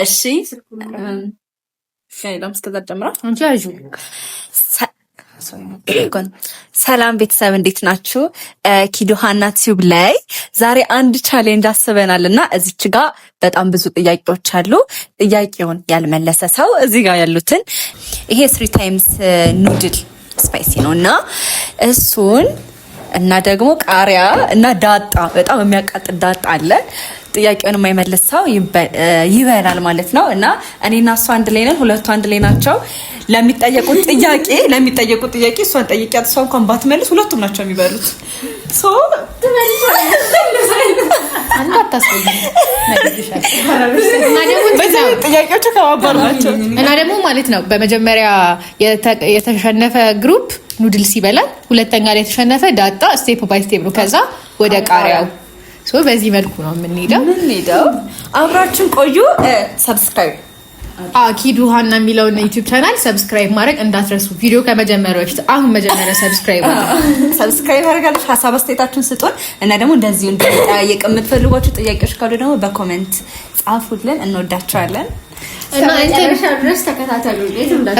እሺ ሻይላም እስከዛ ጀምራ አንቺ አጁ ሰላም ቤተሰብ እንዴት ናችሁ? ኪዱ ሃና ቲዩብ ላይ ዛሬ አንድ ቻሌንጅ አስበናል እና እዚች ጋር በጣም ብዙ ጥያቄዎች አሉ። ጥያቄውን ያልመለሰ ሰው እዚህ ጋር ያሉትን ይሄ 3 ታይምስ ኑድል ስፓይሲ ነው እና እሱን እና ደግሞ ቃሪያ እና ዳጣ በጣም የሚያቃጥል ዳጣ አለ። ጥያቄውን የማይመልስ ሰው ይበላል ማለት ነው እና እኔና እሷ አንድ ላይ ነን፣ ሁለቱ አንድ ላይ ናቸው። ለሚጠየቁት ጥያቄ እሷን ጠይቂያት፣ እሷ እንኳን ባትመልስ ሁለቱም ናቸው የሚበሉት። ሶ ጥያቄዎቹ ከባባድ ናቸው እና ደግሞ ማለት ነው በመጀመሪያ የተሸነፈ ግሩፕ ኑድልስ ይበላል፣ ሁለተኛ ላይ የተሸነፈ ዳጣ ስቴፕ ባይ ስቴፕ ነው፣ ከዛ ወደ ቃሪያው። ሶ በዚህ መልኩ ነው የምንሄደው። አብራችን ቆዩ። ሰብስክራይብ ኪዱ ሃና የሚለውን ዩቲዩብ ቻናል ሰብስክራይብ ማድረግ እንዳትረሱ። ቪዲዮ ከመጀመሪያው በፊት አሁን መጀመሪያ ሰብስክራይብ አድርጋችሁ ሀሳብ አስተያየታችሁን ስጡን እና ደግሞ እንደዚሁ እንድንጠያየቅ የምትፈልጓችሁ ጥያቄዎች ካሉ ደግሞ በኮሜንት ጻፉልን። እንወዳችኋለን እና ኢንተርኔሽናል ድረስ ተከታተሉ።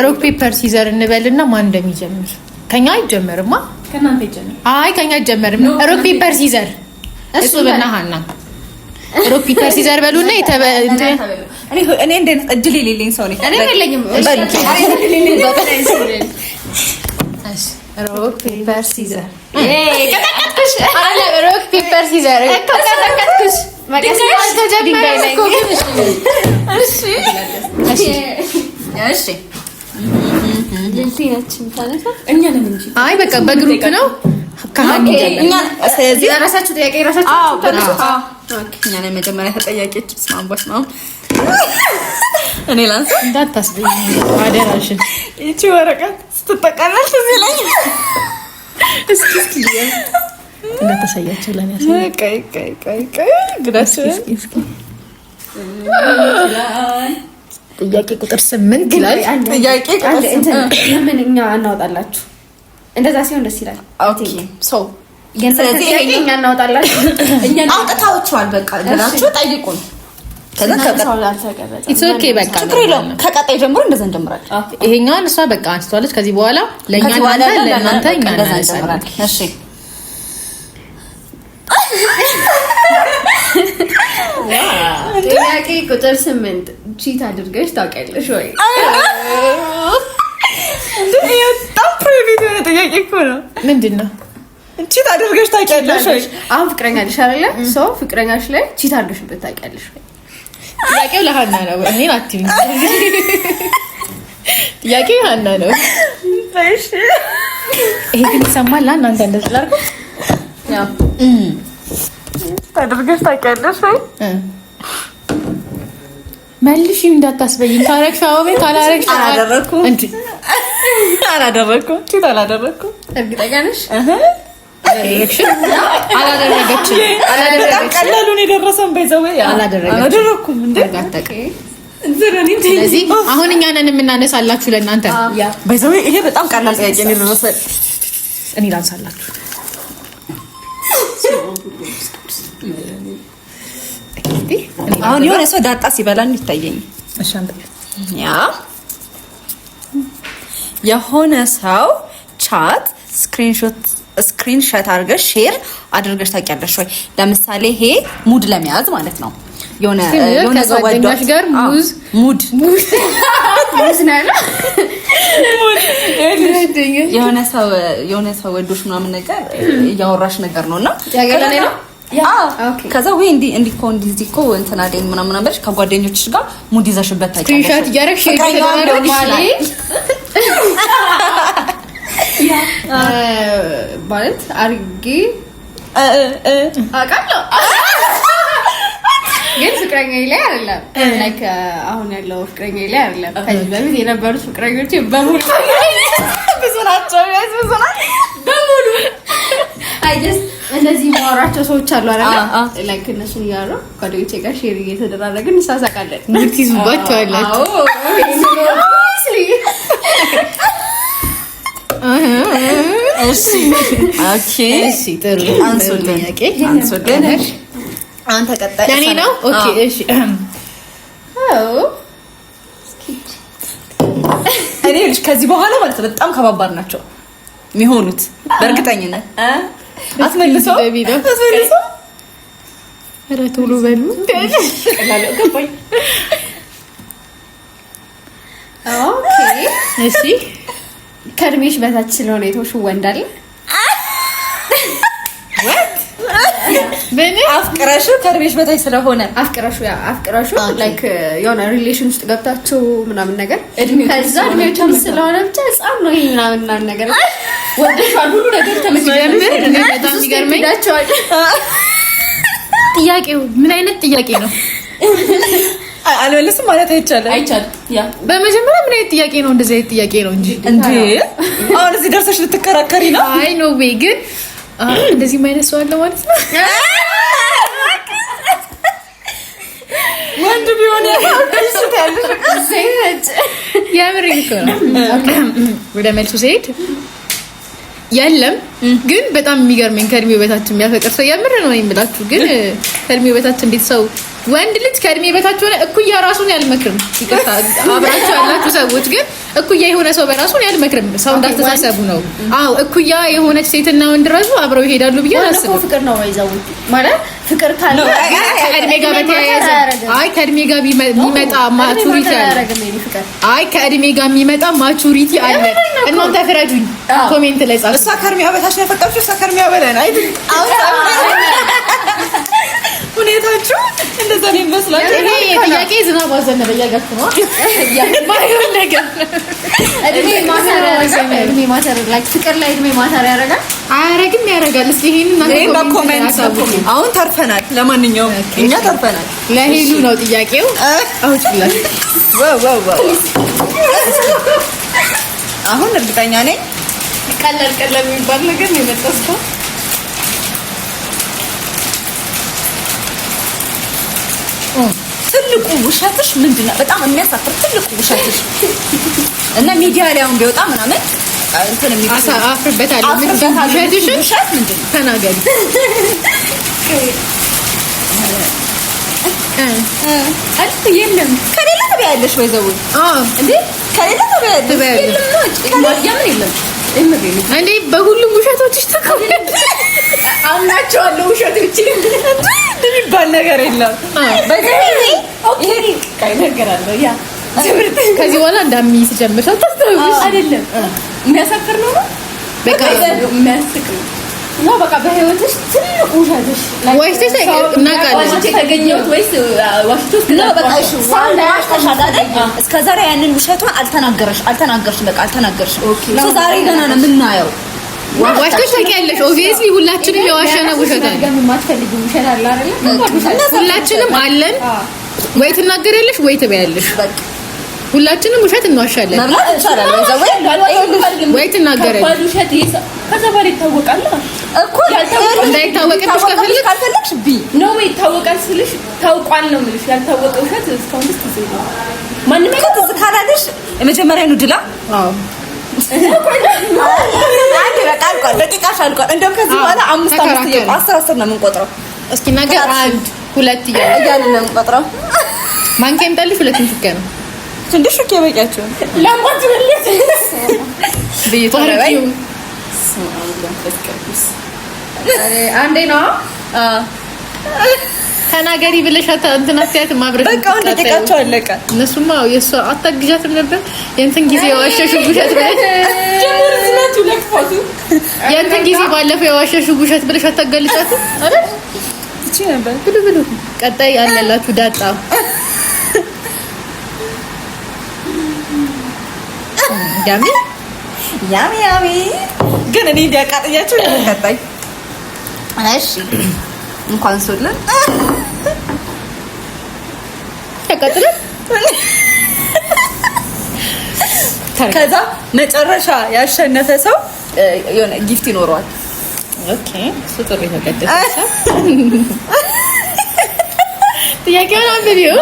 ሮክ ፔፐር ሲዘር እንበልና ማን እንደሚጀምር። ከኛ አይጀመርማ፣ ከናንተ ይጀምር። አይ ከኛ አይጀመርም። ሮክ ፔፐር ሲዘር እሱ በእናሃና ሮክ ፔፐር ሲዘር በሉና እኔ እንደ እድል የሌለኝ ሰው ነኝ። እኔ የለኝም። ሮክ ፔፐር ሲዘር ቀጠቀጥኩሽ። ሮክ ፔፐር ሲዘር ቀጠቀጥኩሽ። አይ በቃ በግሩፕ ነው። ስለዚህ ራሳችሁ ጥያቄ እኛ ነን መጀመሪያ ተጠያቂዎች። ስማምቦች ነው። እኔ ላንሳ እንዳታስበኝ አደራሽን። እቺ ወረቀት ስትጠቀለል እዚህ ላይ እስኪ እንዳታሳያቸው ለኔ ጥያቄ ቁጥር 8 ይላል። ጥያቄ ምን እኛ እናወጣላችሁ? እንደዛ ሲሆን ደስ ይላል። ኦኬ ሶ ስለዚህ እኛ እናወጣላችሁ። እኛ አውጥታዎቻል። በቃ ብላችሁ ጠይቁን። ከዛ ኢትስ ኦኬ በቃ ከቀጣይ ጀምሮ እንደዛ እንጀምራለን። ይሄኛውን እሷ በቃ አንስቷለች። ከዚህ በኋላ ለእናንተ እኛ እናነሳለን። እሺ ጥያቄ ቁጥር 8 ቺት አድርገሽ ታውቂያለሽ ወይ? በጣም ፕራይቬት የሆነ ጥያቄ እኮ ነው። ምንድን ነው ቺት አድርገሽ ታውቂያለሽ ወይ? አሁን ፍቅረኛሽ አይደለ? ሰው ፍቅረኛሽ ላይ ቺት አድርገሽበት ታውቂያለሽ ወይ? ጥያቄው ለሃና ነው። እኔ አትይኝ። ጥያቄው ሃና ነው። እሺ ይሄ ግን ይሰማል። እናንተ እንደዚህ ላድርጉ። ያው ታድርገሽ ታውቂያለሽ ወይ? መልሽ እንዳታስበይኝ። ታረክሽ አውቤ ካላረክሽ አላደረኩም እንዴ? አላደረኩም። ቺት አላደረኩም። እርግጠኛ ነሽ? አላደረገችም። ቀላሉን የደረሰን በይዘው አላደረኩም እንዴ? ስለዚህ አሁን እኛ ነን የምናነሳላችሁ ለእናንተ በይዘው። ይሄ በጣም ቀላል ጥያቄ ነው የደረሰን። እኔ ላንሳላችሁ። አሁን የሆነ ሰው ዳጣ ሲበላ ይታየኝ። እሺ አንተ የሆነ ሰው ቻት ስክሪንሾት አድርገሽ ሼር አድርገሽ ታውቂያለሽ ወይ? ለምሳሌ ይሄ ሙድ ለመያዝ ማለት ነው። የሆነ ሰው ወዷሽ ጋር ሙድ የሆነ ሰው ወዶሽ ምናምን ነገር እያወራሽ ነገር ነውና ያገላኔ ነው። ከዛ ወይ እንዲህ እኮ እንትና ደኝ ምናምን አበሽ ከጓደኞችሽ ጋር ሙድ ይዘሽበት ታውቂያለሽ? ስክሪንሾት እያደረግሽ ማለት አርጌ አውቃለሁ፣ ግን ፍቅረኛዬ ላይ አይደለም። ላይክ አሁን ያለው ፍቅረኛዬ ላይ አይደለም። ከዚህ በፊት የነበሩት ፍቅረኞቼ በሙሉ ብዙ ናቸው በሙሉ እንደዚህ ማወራቸው ሰዎች አሉ አይደል? ላይክ እነሱን እያወራሁ ጓደኞቼ ጋር ሼር እየተደራረግን እንሳሳቃለን። ሙድ ይዙባቸዋላችሁ። እሺ ኦኬ፣ እሺ ጥሩ። አንሱልኝ። አንተ ቀጣይ ለኔ ነው። ኦኬ እሺ። እኔ ልጅ ከዚህ በኋላ ማለት በጣም ከባባድ ናቸው የሚሆኑት በእርግጠኝነት። አትመልሰው አትመልሰው። ኧረ ቶሎ በሉ። ገባኝ። ኦኬ እሺ። ከእድሜሽ በታች ስለሆነ የተውሽው ወንድ አለ? አፍቅረሹ ከእድሜሽ በታች ስለሆነ አፍቅረሹ ላይክ የሆነ ሪሌሽን ውስጥ ገብታችሁ ምናምን ነገር ከዛ እድሜው ትንሽ ስለሆነ ብቻ ህፃን ነው ይሄ ምናምን ነገር ወደሻል ሁሉ ነገር ተመስገን። በጣም ይገርመኝ። ጥያቄው ምን አይነት ጥያቄ ነው? አልመልስም ማለት አይቻልም። ያ በመጀመሪያ ምን አይነት ጥያቄ ነው? እንደዚህ አይነት ጥያቄ ነው እንጂ አሁን እዚህ ደርሰሽ ልትከራከሪ ነው? አይ ኖ ዌይ ግን እንደዚህ ማይነስ ሰው አለ ማለት ነው። ወንድ ቢሆን የምር እኮ ነው። ወደ መልሱ ስሄድ የለም ግን በጣም የሚገርመኝ ከእድሜው በታች የሚያፈቅር ሰው የምር ነው የምላችሁ። ግን ከእድሜው በታች እንዴት ሰው ወንድ ልጅ ከእድሜ በታች ሆነ እኩያ ራሱን ያልመክርም። ይቅርታ አብራችሁ ያላችሁ ሰዎች ግን እኩያ የሆነ ሰው በራሱን ያልመክርም። ሰው እንዳስተሳሰቡ ነው። አዎ እኩያ የሆነች ሴትና ወንድ ራሱ አብረው ይሄዳሉ ብዬ አላስብም። ፍቅር ነው ወይዘው ማለት ፍቅር ካለ ከእድሜ ጋር በተያያዘ አይ ከእድሜ ጋር የሚመጣ ማቹሪቲ አለ። አይ ከእድሜ ጋር የሚመጣ ማቹሪቲ አለ። እናንተ ፍረዱኝ ኮሜንት ላይ ጻፉ። እሷ ከእድሜዋ በታች ነው የፈቀድሽው፣ እሷ ከእድሜዋ በላይ ነው። አይ ሁኔታችሁ እንደዛ ነው ይመስላል። ይሄ ጥያቄ ዝናብ አዘነበ እያጋችሁ ነው የማይሆን ነገር። እድሜ ማተር ላይክ ፍቅር ላይ እድሜ ማተር ያደርጋል አያረግም? ያደርጋል። እስኪ ይሄንን ኮሜንት አሁን ተርፈናል። ለማንኛውም እኛ ተርፈናል። ለሄሉ ነው ጥያቄው። አውጭላሽ ዋው አሁን እርግጠኛ ነኝ ቀለል የሚባል ነገር ነው የመጣው። ትልቁ ውሸትሽ ምንድነው? በጣም የሚያሳፍር ትልቁ ውሸትሽ እና ሚዲያ ላይ አሁን ቢወጣ ምናምን እንትን አፍርበታለሁ። ውሸት ምንድነው? ተናገሪ። የለም ከሌላ ትበያለሽ ወይ ዘው እንዴ? ከሌላ ትበያለሽ የለም እንዴ? በሁሉም ውሸቶችሽ ተከውነ አምናቸዋለሁ። ውሸቶች የሚባል ነገር የለም። ይሄ ካይ ነገር አለ። ያ ከዚህ በኋላ እንዳሚስ ጀምረሻል። ታስተውልሽ አይደለም? የሚያሳፍር ነው። በቃ የሚያስቅ ነው። በቃ በህይወትሽ ትልቁ ውሸትሽ ዋሽተሽ እናውቃለን። ዋሽተሽ የተገኘሁት ወይስ ዋሽቶስ ነው? በቃ እሺ እስከ ዛሬ ያንን ውሸቷን አልተናገርሽም። በቃ አልተናገርሽም። ዛሬ ገና ነው የምናየው። ዋሽተሽ ታውቂያለሽ። ኦብቪየስሊ ሁላችንም የዋሸነው ውሸት አለ። የማትፈልጊው ውሸት አለ አይደል? ሁላችንም አለን። ወይ ትናገሪያለሽ ወይ ትበያለሽ። ሁላችንም ውሸት እንዋሻለን። መብላት ይቻላል ወይ ትናገሪያለሽ። ባል ውሸት ከዛ በኋላ ይታወቃል እኮ። እንዳይታወቅብሽ ካልፈለግሽ ቢ ነው ይታወቃል ስልሽ ታውቋል ነው የምልሽ። ያልታወቀ ውሸት እስካሁን ድረስ ትዘይው ማንንም ትዝ ካላለሽ የመጀመሪያ ነው ድላ። አዎ አንዴ በቃ አልቋል። ደቂቃሽ አልቋል። እንደውም ከዚህ በኋላ 5 ነው የምንቆጥረው። እስኪ ነገር 1 2 እያልን ነው የምንቆጥረው። ማንኪያ ይምጣልሽ። 2 ሹካ ነው ትንሽ ሹካ በቂያቸው ለማት ወለስ በየተረባይ አንዴ ነው ተናገሪ ብለሽ እንትን አትያት ማብረድ በቃ አንድ ደቂቃቸው አለቀ። እነሱማ የሷ አታግዣትም ነበር። የእንትን ጊዜ የዋሸሽው ውሸት ብለሽ ጀምሩዝናችሁ ለክፋቱ የእንትን ጊዜ ባለፈው የዋሸሽው ውሸት ብለሽ አታጋልጫትም አይደል? እቺ ነበር ብሉ ቀጣይ ያለላችሁ ዳጣ ያሚ ግን እኔ እንዲያቃጥያቸው ቀጣይ እሺ እንኳን ሶልን ተቀጥለን ከዛ መጨረሻ ያሸነፈ ሰው የሆነ ጊፍት ይኖረዋል። ኦኬ ሱጥር የተቀደሰ ጥያቄውን አንብቢው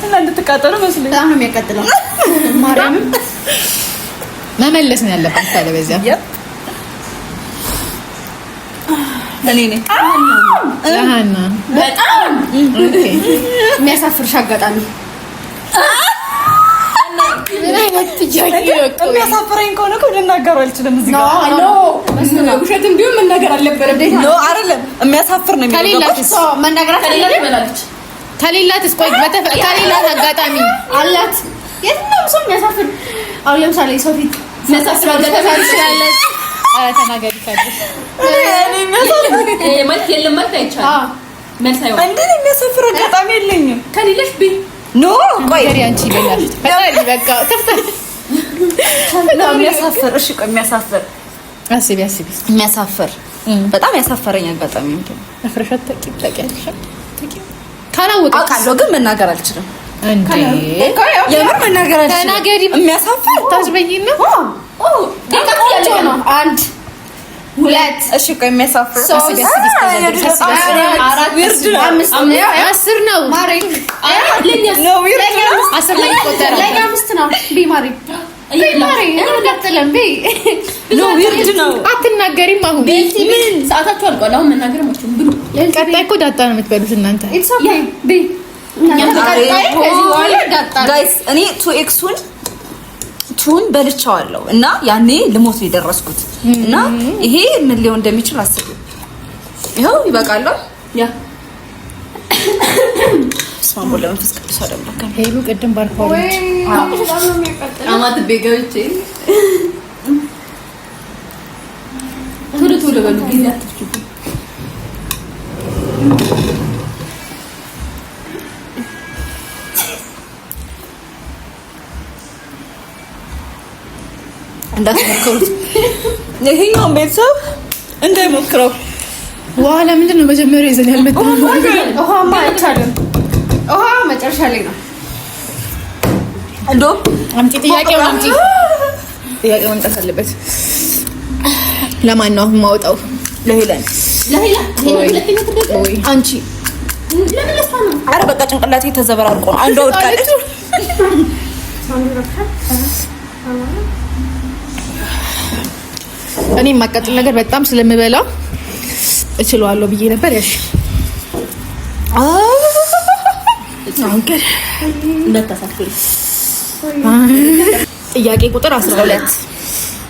እና እንድትቃጠሉ መስሎኝ በጣም ነው የሚያቃጥለው። ማርያምን መመለስ ነው ያለባት ካለ በዚያ እኔ ነኝ ለሃና በጣም የሚያሳፍርሽ አጋጣሚ የሚያሳፍረኝ ከሆነ እኮ ልናገረው አልችልም። እዚህ ጋር ውሸትም ቢሆን መናገር አልነበረም። አይደለም የሚያሳፍር ነው የሚለው መናገር አልነበረም። ከሌላትስ ቆይ ከሌላት አጋጣሚ አላት። የትኛውም ሰው የሚያሳፍር አሁን ለምሳሌ ሰው ፊት የሚያሳፍር አጋጣሚ ትችላለች። ተናገሪ ካለሽ ማለት የለም ማለት አይቻልም። መልስ አይሆንም። እንዴ የሚያሳፍር አጋጣሚ የለኝም። ከሌለሽ ቢ ኖ ቆይ አንቺ ይበላል ፈጣሪ በቃ ተፍተህ የሚያሳፍር እሺ ቆይ የሚያሳፍር አስቢ የሚያሳፍር በጣም ያሳፈረኝ አጋጣሚ ምንድን ነው? አፍረሻት ታውቂያለሽ? ካላወቀ አውቃለሁ ግን መናገር አልችልም። እንዴ የምር መናገር አልችልም። ተናገሪ። የሚያሳፍር ታስበይና አንድ ሁለት እሺ ቆይ የሚያሳፍር አስር ነው አትናገሪም። አሁን ሰዓታችሁ አልቋል። አሁን መናገር ማችሁም ብሉ። ቀጣይ እኮ ዳጣ ነው የምትበሉት እናንተ። ጋይስ እኔ ቱን በልቻዋለሁ እና ያኔ ልሞት ነው የደረስኩት እና ይሄ ምን ሊሆን እንደሚችል አስቡ። ይኸው ይበቃል። ያ ስማም ወለ መንፈስ ቅዱስ አደረከም ሄሉ ቅድም ባርካውልኝ አማት ቤጋውቼ ቶሎ በሉ ጊዜ አትፍጩ። እንዳትሞክሩት ይሄኛውን ቤተሰብ እንዳይሞክረው። ውሃ ለምንድን ነው መጀመሪያ ይዘን ያልመጣው? ውሃማ አይቻልም። ውሃ መጨረሻ ላይ ነው። እንደውም አምጪ ጥያቄውን አምጪ። ጥያቄው መምጣት አለበት። ለማን ነው አሁን ማውጣው? ለሄለን አንቺ ለምንስ ነው? ኧረ በቃ ጭንቅላቴ ተዘበራርቆ ነው። አንዷ ወድቃለች። እኔ የማቃጥል ነገር በጣም ስለምበላ እችለዋለሁ ብዬ ነበር። ያሽ ጥያቄ ቁጥር 12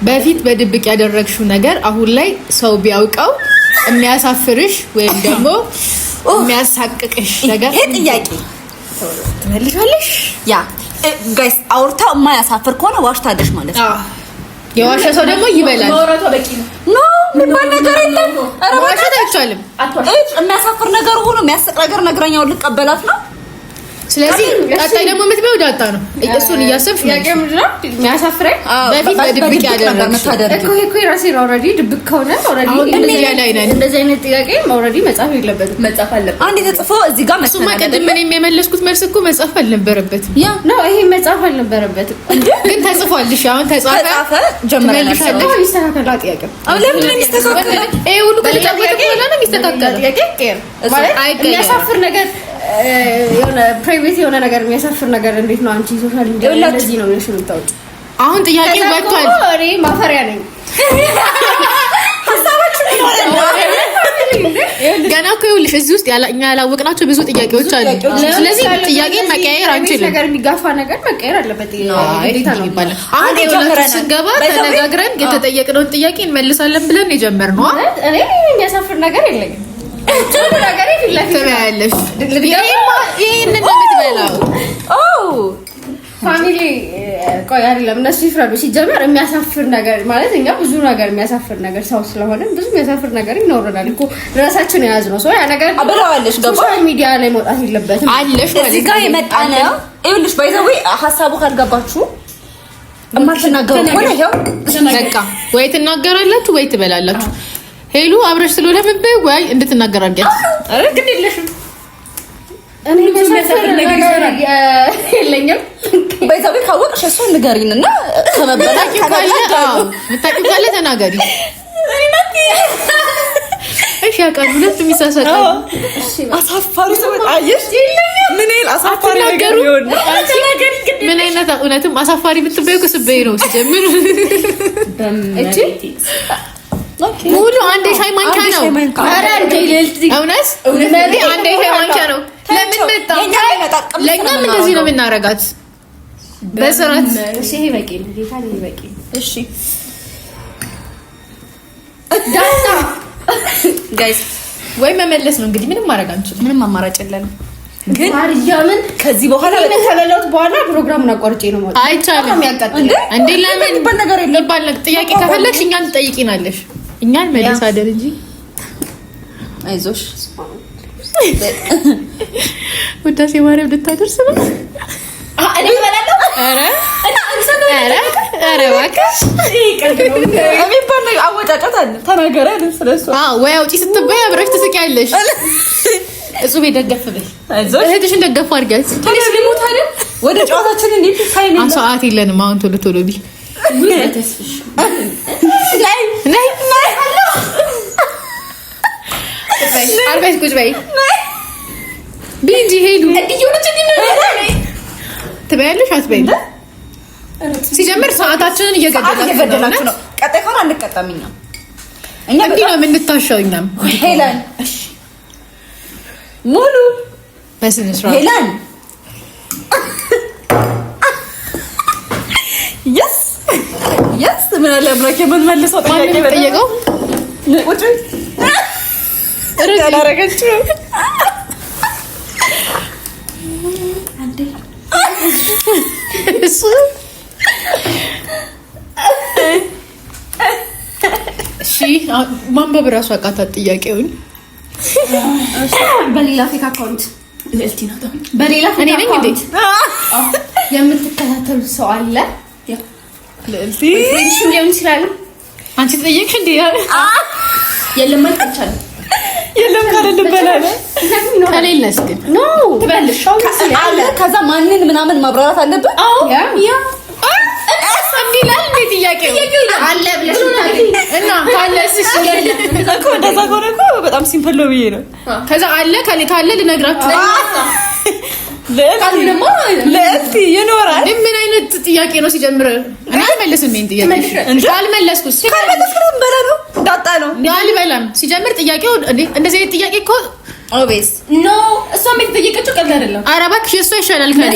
በፊት በድብቅ ያደረግሽው ነገር አሁን ላይ ሰው ቢያውቀው የሚያሳፍርሽ ወይም ደግሞ የሚያሳቅቅሽ ነገር? ይሄ ጥያቄ ትመልሻለሽ? ያ ጋይስ አውርታ የማያሳፍር ከሆነ ዋሽታለሽ ማለት ነው። የዋሸ ሰው ደግሞ ይበላል። ማውራቷ በቂ ነው። ኖ ምን ነገር የለም። ኧረ ዋሸት አይቻልም። የሚያሳፍር ነገር ሆኖ የሚያስቅ ነገር ነግረኛው ልቀበላት ነው። ስለዚህ ቀጣይ ደግሞ የምትበይው ዳጣ ነው። እሱን እያሰብሽ ነው። ያገም ነው የሚያሳፍረኝ። በፊት በድብቅ ያደረግሽው እኮ ራሴ ነው ኦልሬዲ ድብቅ ከሆነ ኦልሬዲ እንደዚህ አይነት ጥያቄ ኦልሬዲ መጻፍ የለበትም። መጻፍ አለበት። አንዴ ተጽፎ እዚህ ጋር እሱማ ቅድም እኔም የመለስኩት መልስ እኮ መጻፍ አልነበረበትም። ያ ነው ይሄ መጻፍ አልነበረበትም። ግን ተጽፏል። እሺ አሁን ተጻፈ ጀመረናል። ይስተካከላል ጥያቄው። አሁን ለምን ነው የሚስተካከለው? ይሄ ሁሉ ከተጫወተ በኋላ ነው የሚስተካከለው። ጥያቄ ቄር ማለት የሚያሳፍር ነገር የሆነ ፕራይቬት የሆነ ነገር የሚያሳፍር ነገር እንዴት ነው አንቺ ሶሻል ሚዲያ እንደዚህ ነው ነሽ የምታወጪው? አሁን ጥያቄው ወጥቷል። እኔ ማፈሪያ ነኝ። ገና እኮ ይኸውልሽ እዚህ ውስጥ እኛ ያላወቅናቸው ብዙ ጥያቄዎች አሉ። ስለዚህ ጥያቄ መቀየር አንችልም። ነገር የሚጋፋ ነገር መቀየር አለበት። ግዴታ ነው ይባላል። አሁን የጀመረን ስንገባ ተነጋግረን የተጠየቅነውን ጥያቄ እንመልሳለን ብለን የጀመርነው። እኔ የሚያሳፍር ነገር የለኝም። ጥሩ ነገር ትበያለሽ። ይሄንን ነው የምትበላው። ፋሚሊ ቆይ አይደለም እነሱ ይፍረዱ። ሲጀመር የሚያሳፍር ነገር ማለት እኛ ብዙ ነገር የሚያሳፍር ነገር ሰው ስለሆነ ብዙ የሚያሳፍር ነገር ይኖረናል እኮ ራሳችን የያዝ ነው። ያ ነገር አበላዋለሽ ገባ ሶሻል ሚዲያ ላይ መውጣት የለበትም። አለሽ እዚህ ጋር የመጣ ነው። ይኸውልሽ ባይዘው ሀሳቡ ካልገባችሁ እማትናገሩ ከሆነ ይኸው በቃ ወይ ትናገራላችሁ ወይ ትበላላችሁ። ሄሉ አብረሽ ስለሆነ ምንበይ ወይ እንድትናገር አድርጊያት። አረ ግን የለሽም እኔ የሚያሳፍር ነገር የለኝም። ባይዘው ካወቅሽ እሱን ንገሪንና ከመበላት ካለ ተናገሪ። እሺ ያውቃል። ሁለት የሚሳሳቀው አሳፋሪ ሰው አየሽ። ምን ይል አሳፋሪ ነገር ይሆን? ምን አይነት እውነትም አሳፋሪ ብትበዩ ከስበይ ነው ሲጀምር። እቺ ሙሉ አንድ ሻይ ማንኪያ ነው። ኧረ እውነት አንድ ሻይ ማንኪያ ነው። ለምን መጣ? ለእኛም እንደዚህ ነው የምናረጋት በስራት። እሺ ይሄ በቂ ነው። ጌታ ይሄ በቂ ነው። እሺ ዳታ ጋይስ ወይ መመለስ ነው እንግዲህ። ምንም ማድረግ አንችልም። ምንም አማራጭ የለንም። ግን ማርያምን ከዚህ በኋላ ከለለውት በኋላ ፕሮግራሙን አቋርጬ ነው ማለት አይቻልም። እንዴ ለምን ይባል ነገር የለም። ይባል ጥያቄ ከፈለግሽ እኛን ትጠይቂናለሽ። እኛን መልስ አይደል እንጂ አይዞሽ ውዳሴ ማርያም ልታደርስ ነው። እኔ እበላለሁ። ኧረ እባክሽ የሚባል ነገር አወጫጫት አለ። ተናገረ ስለሱ ወይ አውጪ ስትበይ አብረሽ ትስቂያለሽ። እጹብ ደገፍ በይ። አይዞሽ እህትሽን ደገፍ አድርጊያት። ታዲያ ልሞት አይደል? ወደ ጨዋታችን እንዴት ሳይኔ ሰዓት የለንም አሁን። ቶሎ ቶሎ ቢ ተስፍሽ ነይ አልበሽ ቁጭ በይ ቢንጂ ሄዱ ትበያለሽ አትበይ። ሲጀምር ሰዓታችንን እየገደላችሁ ነው። ቀጣይ ከሆነ አንቀጣም። እኛ እንዲህ ነው የምንታሻው። እኛም ሄለን ሙሉ በስነ ስርዓት ሄለን የስ ምን አለ አምላክ የምንመልሰው ጥያቄ ጠየቀው ቁጭ ያላረገችው አንዴ እሱ እሺ ማንበብ እራሱ አቃታት ጥያቄውን። በሌላ ፌክ አካውንት ለልቲና በሌላ እኔ ነኝ እንዴ የምትከታተሉት ሰው አለ? ለልቲ ፍሬንድሽም ሊሆን ይችላል። አንቺ ትጠየቅሽ እንዴ? የለም አይቻልም። የለም ካደል በላለ ከሌለስ ግን ኖ ትበልሽ አለ። ከዛ ማንን ምናምን ማብራራት አለብን። ያ ሰሚላል እንዴ ጥያቄው አለ ብለሽ እና ካለስ እሺ እኮ እንደዛ ከሆነ እኮ በጣም ሲምፕል ነው ብዬ ነው። ከዛ አለ ካለ ልነግራችሁ ለእልቲ ይኖራል። ምን አይነት ጥያቄ ነው ሲጀምር? እኔ አልመለስም። ይሄን ጥያቄ ካልመለስኩስ በላ ነው ዳጣ ነው አልበላም። ሲጀምር ጥያቄው እንደዚህ አይነት ጥያቄ እኮ ኦቤስ ኖ እሷም የተጠየቀችው ቀልድ አይደለም። ኧረ እባክሽ እሷ ይሻላል ከኔ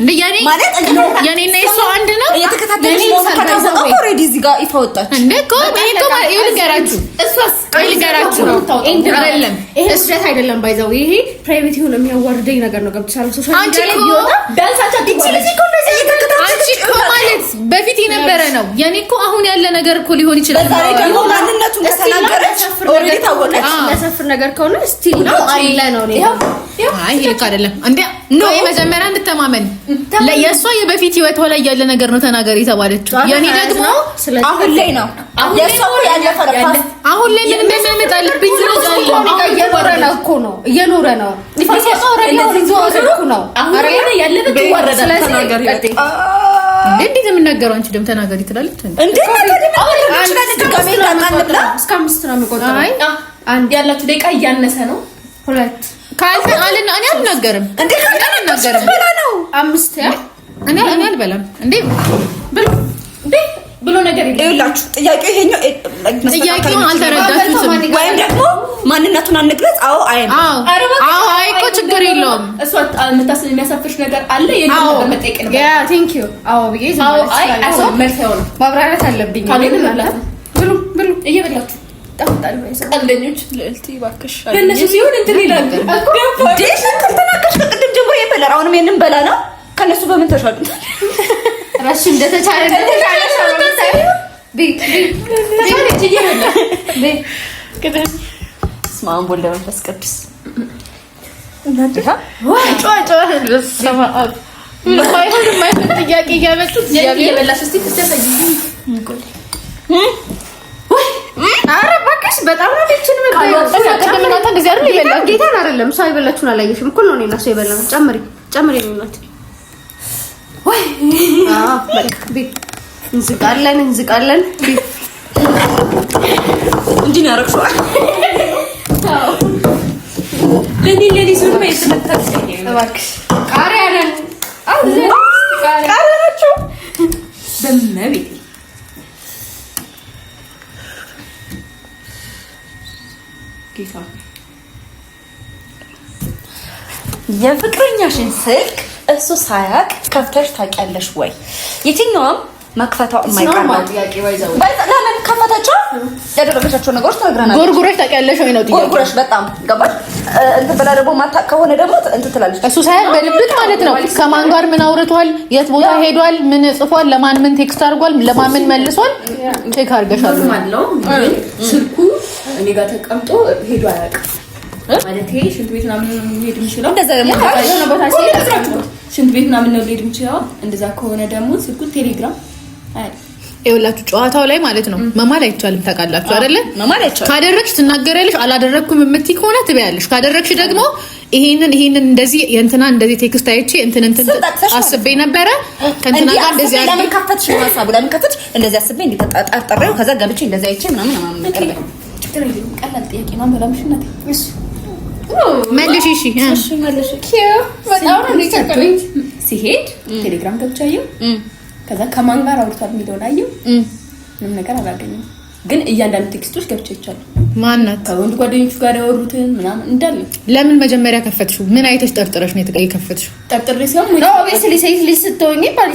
እንደ የኔ ማለት የኔና እሷ አንድ ነው። የተከታተለች ነው ከታዘው ኦሬዲ እዚህ ጋር ይፋ ወጣች እንዴ እኮ ይሄ ልንገራችሁ እሷስ ልንገራችሁ አይደለም ይሄ ስህተት አይደለም። ባይዘው ይሄ ፕራይቬት ይሁን የሚያዋርደኝ ነገር ነው። ገብቶሻል? ሶሻል ሚዲያ ላይ ቢወጣ ዳንሳቻ አንቺ እኮ ማለት በፊት የነበረ ነው። የኔ እኮ አሁን ያለ ነገር እኮ ሊሆን ይችላል። ዛሬ ደግሞ ማንነቱን ከተናገረች ኦሬዲ ታወቀች። ለሰፍር ነገር ከሆነ ስቲል ነው አለ ነው ነው። አይ ይሄ ልክ አይደለም እንዴ ነው። መጀመሪያ እንድተማመን ለየሷ የበፊት ህይወቷ ላይ ያለ ነገር ነው ተናገር የተባለችው። የኔ ደግሞ አሁን ላይ ነው። የሷ ያለፈ አሁን ላይ ምን እንደሚመጣልብኝ እየኖረ ነው እኮ ነው እየኖረ ነው። ይፈሰሰው ረዳው ሊዞር ነው አሁን ያለበት ይወረዳል። ተናገር እንዴት የምናገረው? አንቺ ደም ተናገሪ ትላለች እንዴ? እስከ 5 ነው የሚቆጠረው። አይ አንድ ያላችሁ ደቂቃ እያነሰ ነው። 2 ካልተ አለና እኔ አልናገርም እንዴ? አልናገርም ነው 5 ያ እኔ አልበላም እንዴ ብሎ ነገር ይላችሁ። ጥያቄው ይሄኛው ጥያቄውን አልተረዳችሁትም ወይም ደግሞ ማንነቱን አንግለጽ። አዎ አይ እኮ ችግር የለውም። እሷ የምታስብ የሚያሳፍርሽ ነገር አለ የለም ነገር መጠየቅ ነው። ያ ቴንክ ዩ አዎ ብዬ ማብራራት አለብኝ። ብሉ እየበላችሁ ጣፍጣል ነው ቀልደኞች። ለልቲ ባክሽ በእነሱ ሲሆን እንትን ይላል እኮ ዴሽ ከተናገርሽ ከቅድም ጀምሮ የበላር አሁንም የንን በላ ነው ከነሱ በምን ተሻሉ ራሽ እንደተቻለ ስማን ቦል ለመንፈስ ቅዱስ እናንተ ጥያቄ እያመጡት እየበላሽ እስቲ ተሰሰጂ ኧረ እባክሽ በጣም ነው ልጅን ቀደምናታ እንደዚህ አይደል ይበላል። ጌታን አይደለም ሰው ይበላችሁን አላየሽም? እኩል ነው እኔና ሰው ይበላል። ጨምሪ ነው እናት ወይ በቃ እንዝቃለን እንጂ ነው ያረክሽው። ለኔ ሱን ነው የተመታሰኝ። እባክሽ ቃሪያ ነን ቃሪያ ናቸው በመቤት የፍቅረኛሽን ስልክ እሱ ሳያቅ ከፍተሽ ታውቂያለሽ ወይ? የትኛውም መክፈታው የማይቀር ነው ጥያቄ። ወይዘው ለምን ከፈታቸው ያደረገቻቸው ነገሮች ተነግረናል። ጎርጎረሽ ታውቂያለሽ ወይ ነው ጥያቄ። ጎርጎረሽ በጣም ገባሽ። እንትን ብላ ደግሞ ማታ ከሆነ ደግሞ እንትን ትላለች። እሱ ሳያቅ በልብት ማለት ነው። ከማን ጋር ምን አውርቷል፣ የት ቦታ ሄዷል፣ ምን ጽፏል፣ ለማን ምን ቴክስት አድርጓል፣ ለማን ምን መልሷል፣ ቼክ አድርገሻል ማለት ነው። ስልኩ እኔ ጋር ተቀምጦ ሄዶ አያውቅም ማለት ይሄ ሽንት ቤት ምናምን ሄድ የሚችለው እንደዛ ደግሞ ሽንት ቤት ምናምን ነው ሄድ የሚችለው። እንደዛ ከሆነ ደግሞ ስልኩ ቴሌግራም ይኸውላችሁ ጨዋታው ላይ ማለት ነው መማል አይቻልም። ታውቃላችሁ አይደለ? መማል አይቻልም። ካደረግሽ ትናገሪያለሽ፣ አላደረኩም የምትይ ከሆነ ትበያለሽ። ካደረግሽ ደግሞ ይሄንን እንደዚህ የእንትና እንደዚህ ቴክስት አይቼ እንትን አስቤ ነበረ ከእንትና ጋር እንደዚህ አለ። ለምን ከፈትሽ ነው ሀሳቡ? ለምን ከፈትሽ? እንደዚህ አስቤ እንዲተጣጣጣው ከዛ ገብቼ እንደዚህ አይቼ ምናምን ነገር ቀላል ጥያቄ ነው። መላምሽነት እሺ መልሽ። እሺ መልሽ። በጣም ነው ሲሄድ ቴሌግራም ገብቻየው ከዛ ከማን ጋር አውርቷል የሚለውን አየው። ምንም ነገር አላገኘም፣ ግን እያንዳንዱ ቴክስቶች ገብቻለሁ። ማናት ከወንድ ጓደኞቹ ጋር ያወሩትን ምናምን እንዳለ። ለምን መጀመሪያ ከፈትሽው? ምን አይተሽ ጠርጥረሽ ነው የከፈትሽው? ጠርጥሬ ሲሆን ነው ኦብቪስሊ ሴት ልጅ ስትሆኚ ባል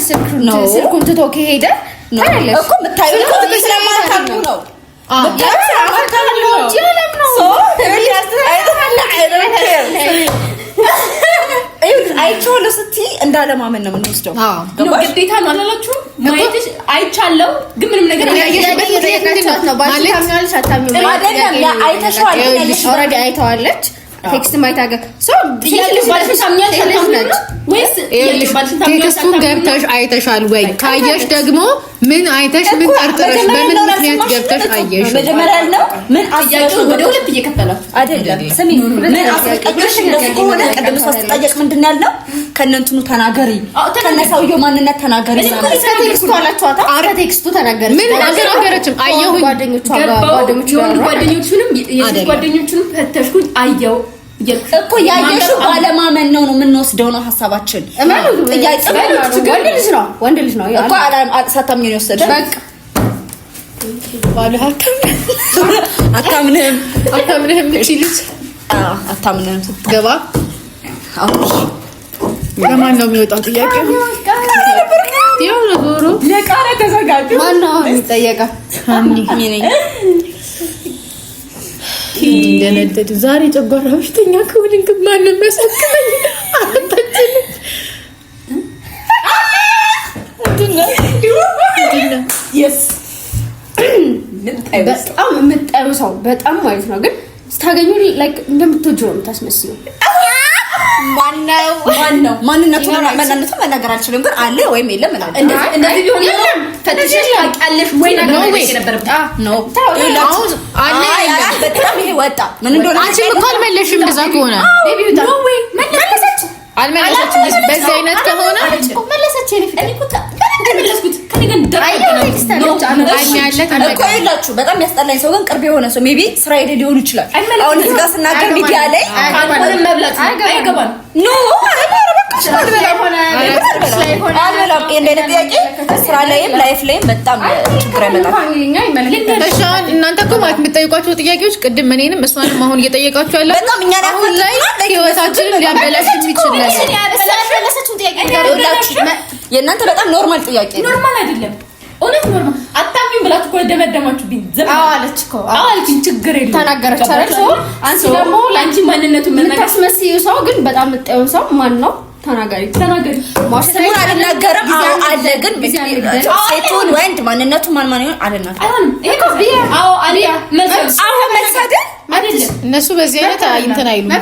ስልኩን ትቶ ከሄደ ታያለሽ እኮ የምታየው እኮ ስለማታውቁ ነው። አይቼዋለሁ ስትይ እንዳለማመን ነው የምንወስደው። ግዴታ ነው አላላችሁም? ማየትሽ አይቻለሁ ግን ምንም ነገር አይተሽዋል። አይተዋለች ቴክስት ማይታገ ቴክስቱን ገብተሽ አይተሻል ወይ? ካየሽ ደግሞ ምን አይተሽ ምን ጠርጥረሽ በምን ምክንያት ገብተሽ አየሽ? መጀመሪያ ነው ምን አያችሁ? ወደ ሁለት እየከፈላችሁ አይደለም። ስሚ ምን አስቀጥሽ እንደዚህ ከሆነ ቀደም ሶስት ጠየቅ ምንድን ነው ያልነው? ከነንትኑ ተናገሪ፣ ከነሰውየው ማንነት ተናገሪ። ቴክስቱ አላችኋታ? አረ ቴክስቱ ተናገሪ። ምን አልተናገረችም። አየሁኝ ጓደኞቹንም ፈተሽኩኝ አየው እኮ ያየሽው ባለማመን ነው የምንወስደው ነው ሀሳባችን። ወንድ ልጅ ነው እኮ ሳታምኚ ነው የወሰደው። በቃ ባለ አታምንህም ልጅ አታምንህም ስትገባ ለማን ነው የሚወጣው ጥያቄ? ያው ነገሩ ለቃራ ተዘጋጁ። ማን ነው የሚጠየቀው? እኔ ነኝ። እንደነደድ ዛሬ ጨጓራ በሽተኛ ከሆነኝ ግን ማንም የሚያሳክመኝ አጣጥልኝ በጣም የምትጠሩ ሰው በጣም ማለት ነው። ግን ስታገኙ ላይክ እንደምትወጂው ነው የምታስመስለው። ማነው ማንነቱን መናገር አልችልም፣ ግን አለ ወይም የለም እላለሁ። እንደዚህ ቢሆን የለም ፈትሸሽ ታውቂያለሽ ወይ ነው አለ በጣም ይሄ ወጣ ምን እንደሆነ አንቺ እኮ አልመለሽም። እንደዛ ከሆነ አልመለሰችም። በዚህ አይነት ከሆነ መለሰች። ይላችሁ በጣም ያስጠላኝ ሰው ግን ቅርብ የሆነ ሰው ሜቢ ስራ ሄደ ሊሆን ይችላል። አሁን እዚህ ጋር ስናገር ሚዲያ ላይ ካልሆነም መብላት አይገባም። ኖ ስራ ላይም ላይፍ ላይም በጣም ችግር ያመጣል። እናንተ እኮ ማለት የምትጠይቋቸው ጥያቄዎች ቅድም እኔንም እሷንም አሁን እየጠየቃችሁ ያለ በጣም እኛ አሁን ላይ ህይወታችንን ሊያበላሽ የሚችል የእናንተ በጣም ኖርማል ጥያቄ ነው። ኖርማል አይደለም፣ እውነት ኖርማል አታምኝ ብላችሁ እኮ ደመደማችሁብኝ። አለች እኮ አለች፣ ችግር የለም ተናገረች አይደል? ሰው አንቺ ደግሞ ላንቺ ማንነቱን የምታስመስይው ሰው ግን በጣም የምትጠይው ሰው ማን ነው? ተናገሪ ስሙን አልናገርም። አለ ግን ሴቱን ወንድ ማንነቱ ማን ይሆን አልናገርም። እነሱ በዚህ አይነት እንትን አይሉም።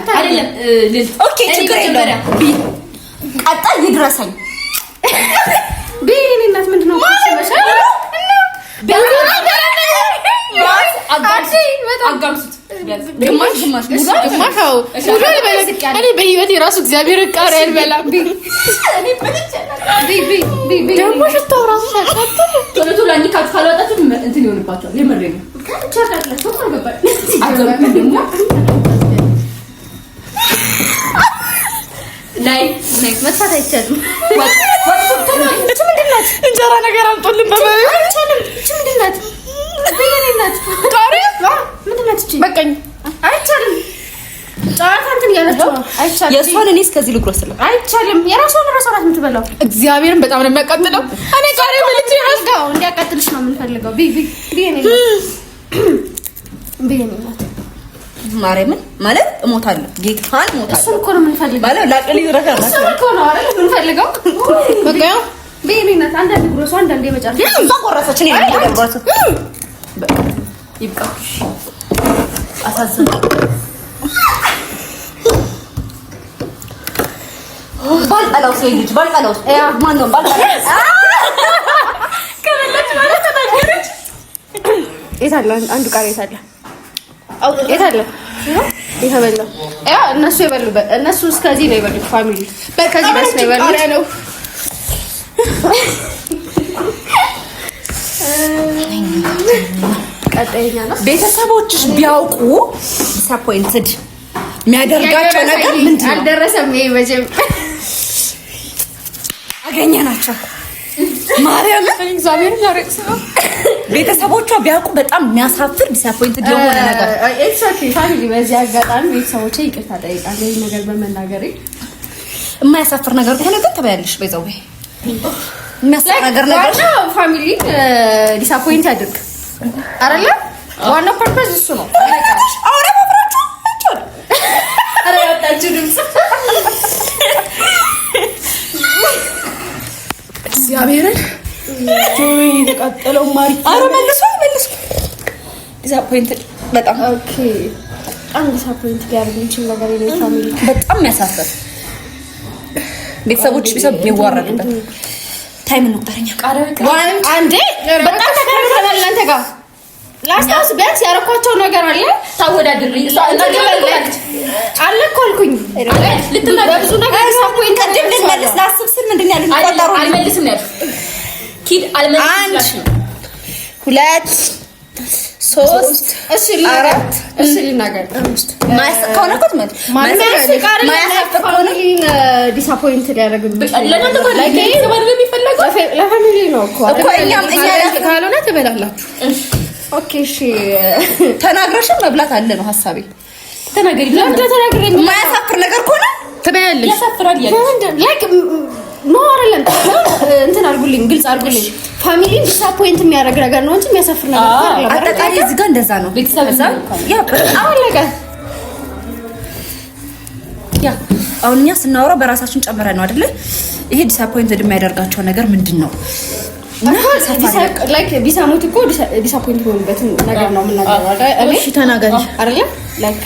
ኦኬ ችግር የለም። ቀጣይ ይድረሰኝ ቢኒነት ምንድነው? እኔ በህይወቴ ራሱ እግዚአብሔር ቃል ያልበላም ደግሞ ሽታው ራሱ ቶሎ ላኒካችሁ ካልወጣችሁ እንትን ይሆንባችኋል። የምሬ ነው። ላይ መጥፋት አይቻልም። እንጀራ ነገር አምጦልን አይቻልም። ምንድን ናት? 3 2 1 አይቻልም። ጫታ እንትን ያለችው አይቻልም። የእሷን እኔ እስከዚህ ልጉረስልህ አይቻልም። የራሷን ራሷን የምትበላው እግዚአብሔርን በጣም ነው የሚያቃጥለው። እኔ ቃሬ በልቼ ያስጋው እንዲያቃጥልሽ ነው የምንፈልገው። ቢየኔ ማርያምን ማለት እሞታለሁ። ጌታን እሞታለሁ። እሱን እኮ ነው የምንፈልገው ማለት ላቀሊ ረካ እሱን እኮ ነው አይደል የምንፈልገው። በቃ ቢየኔ ናት። አንዳንድ ጉረሷ አንዳንድ የመጨረሻ እሷ ቆረሰች። እኔ ቆረሰ በቃ ይብቃሽ። አሳዘነ ባልቀላው ሰው ልጅ ባልቀላው ማን ነው ባልቀላው ከመለች ማለት ተናገረች። የታለ አንዱ ቃል የታለ የተበላው ያ እነሱ የበሉበት እነሱ እስከዚህ ነው የበሉት። ፋሚሊ ከዚህ በስ ነው የበሉት። ቀጣይኛ ነው ቤተሰቦችሽ ቢያውቁ ዲስአፖይንትድ የሚያደርጋቸው ነገር ምንድን ነው? አልደረሰም። ይሄ መቼም አገኘናቸው። ማርያም እግዚአብሔር ያረክስ ነው። ቤተሰቦቿ ቢያውቁ በጣም የሚያሳፍር ዲስአፖይንትድ የሆነ ነገር ኢትስ ኦኬ ፋሚሊ። በዚህ አጋጣሚ ቤተሰቦቼ ይቅርታ ጠይቃለሁ ይሄን ነገር በመናገሬ። የማያሳፍር ነገር ከሆነ ግን ተበያለሽ። በዛው የሚያሳፍር ነገር ዋናው ፋሚሊ ዲስአፖይንት ያድርግ አይደለ? ዋናው ፐርፐዝ እሱ ነው። አውራ ማብራችሁ አይቻል አረ ያጣችሁ ድምጽ እግዚአብሔርን የተቃጠለው ማሪ አረ መልሶ ዲስአፖይንትድ በጣም ኦኬ። አንድ ዲስአፖይንት ሊያደርግ የሚችል ነገር የለም ፋሚሊ። በጣም የሚያሳፍር ቤተሰቦች ቢሰብ የሚዋረዱበት ታይም እንቁጠረኛ አንዴ በጣም ተከራክረናል እናንተ ጋር ላስታውስ። ቢያንስ ያረኳቸው ነገር አለ ታወዳድርኝ እሷ አለ እኮ አልኩኝ በብዙ ነገር ዲስአፖይንት ቀደም ልመለስ ላስብ ስል ምንድን ያለኝ ቆጠሩ አልመልስም ያልኩ ኪድ አልመልስም። 1 2 3 እሺ አራት እሺ ልናገር ማያስቀው ነው ማለት ዲስአፖይንት ሊያደርግብኝ ለፋሚሊ ነው እኮ እኛም ካልሆነ ትበላላችሁ። ኦኬ እሺ ተናግረሽም መብላት አለ ነው ሀሳቤ። ተናገሪ ተናገሪ። የማያሳፍር ነገር ከሆነ ትበያለሽ። ያሳፍራል ላይክ ኖ አይደለም። እንትን አድርጉልኝ፣ ግልጽ አድርጉልኝ። ፋሚሊ ዲስአፖይንት የሚያደርግ ነገር ነው እንጂ የሚያሳፍር ነገር አይደለም። አጠቃላይ እዚህ ጋር እንደዛ ነው። ቤተሰብ ያ አለቀ። ያ አሁን እኛ ስናወራው በራሳችን ጨምረን ነው አይደለ? ይሄ ዲስአፖይንትድ የሚያደርጋቸው ነገር ምንድን ነው? ላይክ ቢሳሙት እኮ ዲስአፖይንት የሆኑበት ነገር ነው የምናገረው አይደል? እሺ ተናገሪ አይደል? ላይክ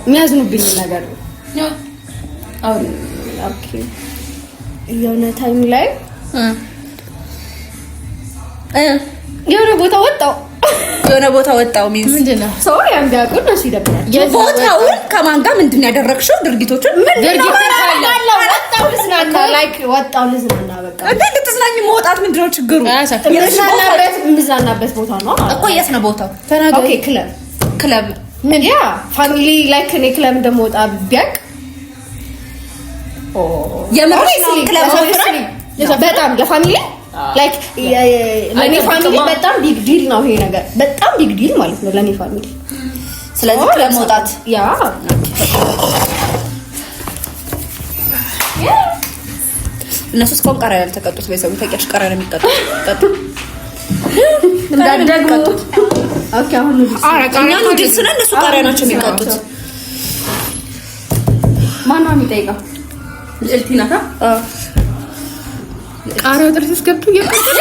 የሚያዝኑብኝ ነገር ነው። አሁን ኦኬ የሆነ ታይም ላይ የሆነ ቦታ ወጣው ሚንስ ምንድነው? ሰው ያንጋቁ ነው ሲደብራል። ቦታውን ከማን ጋር ምንድን ያደረግሽው ድርጊቶችን ወጣው ልዝናና በቃ እንዴ ልትዝናኝ መውጣት ምንድነው ችግሩ? የምዝናናበት ቦታ ነው እኮ። የት ነው ቦታው? ተናገሪ። ኦኬ ክለብ ምን ያ ፋሚሊ ላይክ እኔ ክለብ እንደምወጣ ቢያቅ በጣም ለፋሚሊ ላይክ ለኔ ፋሚሊ በጣም ቢግ ዲል ነው ይሄ ነገር። በጣም ቢግ ዲል ማለት ነው ለኔ ፋሚሊ። ስለዚህ ክለብ መውጣት ያ እነሱ እስካሁን ቃሪያ ያልተቀጡት በሰው ተቀሽ ቃሪያ ነው የሚቀጡት። እንዳደጉ ኦኬ አሁን ነው ዲስ ነው እነሱ ቃሪያ ናቸው የሚቀጡት። ማን ነው የሚጠይቀው? ልዕልቲናታ ቃሪያው ጥርስ እስከብቱ ይቀጥል።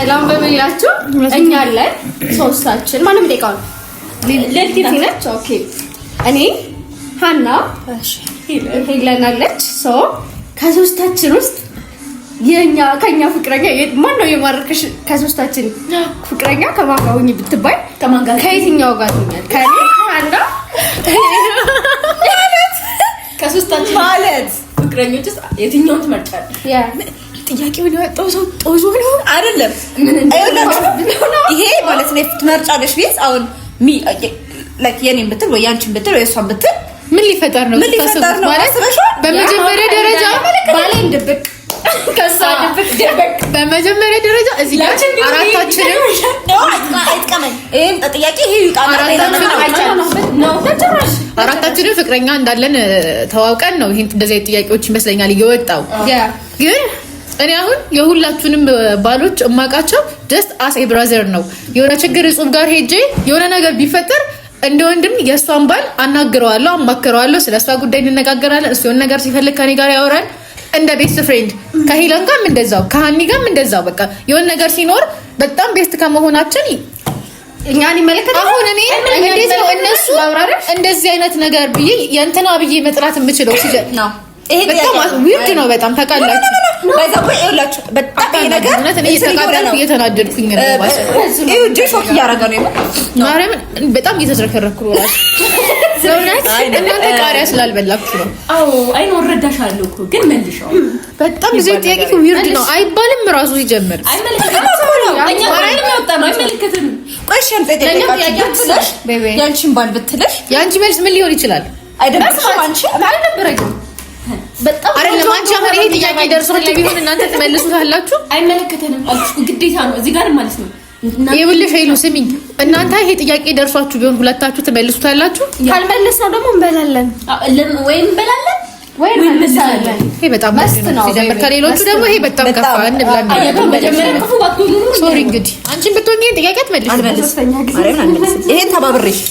ላምበብላችሁ እኛ አለን ሶስታችን። ማንም የሚጠይቀው ልዕልቲና ነች። ኦኬ እኔ ሀና ሄለን አለች። ሶ ከሶስታችን ውስጥ ከኛ ፍቅረኛ ማን ነው የማረከሽ? ከሶስታችን ፍቅረኛ ከማን ጋር ሆኜ ብትባይ ከየትኛው ጋር ትሆኛለሽ? ከኔ ሀና ከሶስታችን ማለት ፍቅረኞች ውስጥ የትኛውን ትመርጫለሽ? ጥያቄውን ያወጣው ሰው ጦዞ ነው አይደለም? ይሄ ማለት ነው ትመርጫለሽ ቢስ አሁን ላይክ የኔን ብትል ወይ ያንቺን ብትል ወይ እሷን ብትል ምን ሊፈጠር ነው? ማለት በመጀመሪያ ደረጃ ባሌን ድብቅ ከዛ በመጀመሪያ ደረጃ እዚህ ጋር አራታችንም አራታችንም ፍቅረኛ እንዳለን ተዋውቀን ነው ይሄን እንደዚህ ጥያቄዎች ይመስለኛል እየወጣው። ግን እኔ አሁን የሁላችሁንም ባሎች እማቃቸው ጀስት አስ ኤ ብራዘር ነው። የሆነ ችግር እጹብ ጋር ሄጄ የሆነ ነገር ቢፈጠር እንደ ወንድም የእሷን ባል አናግረዋለሁ፣ አማክረዋለሁ፣ ስለሷ ጉዳይ እንነጋገራለን። እሱ የሆነ ነገር ሲፈልግ ከኔ ጋር ያወራል። እንደ ቤስት ፍሬንድ ከሄለን ጋርም እንደዛው ከሃኒ ጋርም እንደዛው በቃ የሆነ ነገር ሲኖር በጣም ቤስት ከመሆናችን እኛን ይመለከታል። አሁን እኔ እንዴት ነው እነሱ እንደዚህ አይነት ነገር ብዬ የእንትና ብዬ መጥራት የምችለው ሲጀት ነው። ይሄ በጣም ዊርድ ነው። በጣም ታውቃላችሁ። ባይዛው ይኸውላችሁ በጣም ይሄ ነገር እኔ እየተቃጠልኩ እየተናደድኩኝ ነው ማለት ነው። ይሄ ጆክ እያደረገ ነው ማርያምን በጣም እየተዝረከረኩ ነው ራሱ ሰውነት እናንተ ቃሪያ ስላልበላችሁ ነው። አዎ አይኖ እረዳሻለሁ እኮ ግን መልሻው በጣም ብዙ ጥያቄ እኮ ዊርድ ነው አይባልም ራሱ ሲጀምር አይመለከትም። ቆይሽን ፈደለሽ ያንቺን ባል ብትለሽ ያንቺ መልስ ምን ሊሆን ይችላል? አይደብርሽም? አንቺ አልነበረኝም በጣም አይደለም። አንቺ አሁን ይሄ ጥያቄ ደርሷችሁ ቢሆን እናንተ ትመልሱታላችሁ? አይመለከተንም አልኩሽ ግዴታ ነው እዚህ ጋር ማለት ነው። ይኸውልሽ ሄሉ ስሚኝ፣ እናንተ ይሄ ጥያቄ ደርሷችሁ ቢሆን ሁለታችሁ ትመልሱታላችሁ? ካልመለስነው ደግሞ እንበላለን ወይ እንበላለን ወይ እንመልሳለን። ይሄ በጣም መስት ነው ሲጀምር ከሌሎቹ ደግሞ ይሄ በጣም ከፋ እንብላለን። መጀመሪያ ከፉ ባትሉ ሶሪ እንግዲህ አንቺን ብትሆኚ ይሄን ጥያቄ አትመልሺም። ይሄን ተባብሬሽ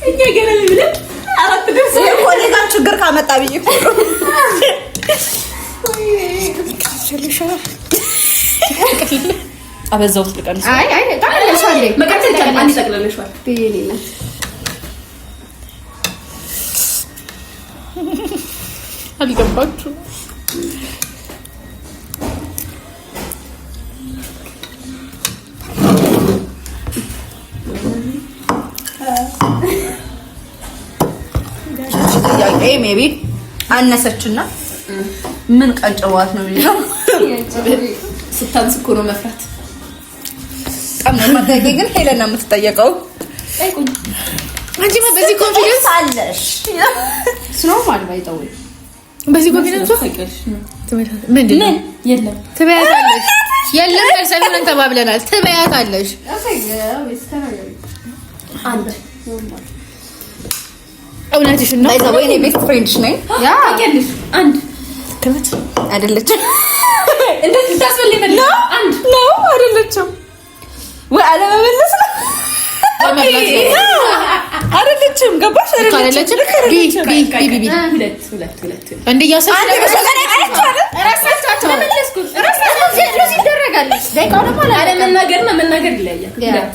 እኛ ገና ምንም አራት ደርሶ ኮሌጋ ችግር ካመጣ ብዬ እኮ አበዛውት ልቀንስ። አይ ታለሻለ መቀጠል ካለ አንድ ተቀለለሽዋል በየሌላ አልገባችሁ። ጥያቄ ሜቢ አነሰችና ምን ቀንጨዋት ነው የሚለው ስታንስ እኮ ነው መፍራት። በጣም ማገኘ ግን ሄለና የምትጠየቀው አንቺ በዚህ ኮንፊደንስ አለሽ ስኖር ማለት ባይጣው በዚህ ኮንፊደንስ ምን የለም ትበያታለሽ። የለም መልሰን ተባብለናል። ትበያታለሽ አንድ እውነትሽ ነው። ባይዛ ወይ እኔ ቤስት ፍሬንድሽ ነኝ። ያ ታውቂያለሽ። አንድ ከመት አይደለችም እንዴት ልታስፈልግ ነው? አንድ ነው አይደለችም ወይ አለመመለስ ነው አይደለችም። ገባሽ? አይደለችም ቢ ሁለት እንደ ያሰብሽ መናገር ይለያል።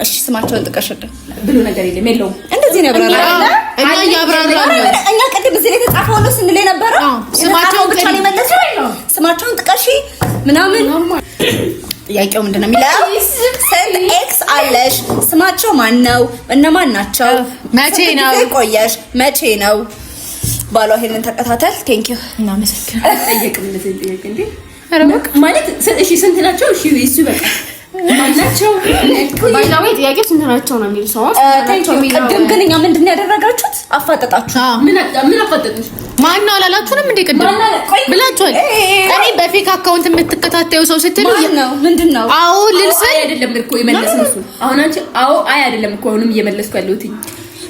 እሺ ስማቸውን ጥቀሽልኝ ብሉ ነገር የለም የለውም። እንደዚህ ነው ያብራራል። እኛ ያብራራል። እኛ ቅድም እዚህ ላይ ተጻፈው ነው ስንል የነበረው ስማቸውን ብቻ ነው የመለሰው። ስማቸውን ጥቀሺ ምናምን ጥያቄው ምንድነው የሚለው? ስንት ኤክስ አለሽ? ስማቸው ማን ነው? እነማን ናቸው? መቼ ነው ቆየሽ? መቼ ነው ባሏ? ይሄንን ተከታተል። ቴንክ ዩ እና መሰከረ ጠየቅም ለዚህ ጥያቄ እንዴ አረበክ ማለት እሺ ስንት ናቸው? እሺ እሱ በቃ ማናቸው ባይዛው ጥያቄው ስንት ናቸው ነው የሚል ሰው ቅድም ግን እኛ ምንድን ያደረጋችሁት አፋጠጣችሁ። ምን አፋጠጥሽ? ማን ነው አላላችሁንም እንዴ? ቅድም ብላችኋል። እኔ በፌክ አካውንት የምትከታተዩ ሰው ስትሉ ነው ምንድነው? አዎ ልልሰል አይደለም እኮ የመለስነው እሱ። አሁን አንቺ አዎ አይ አይደለም እኮ አሁንም እየመለስኩ ያለሁት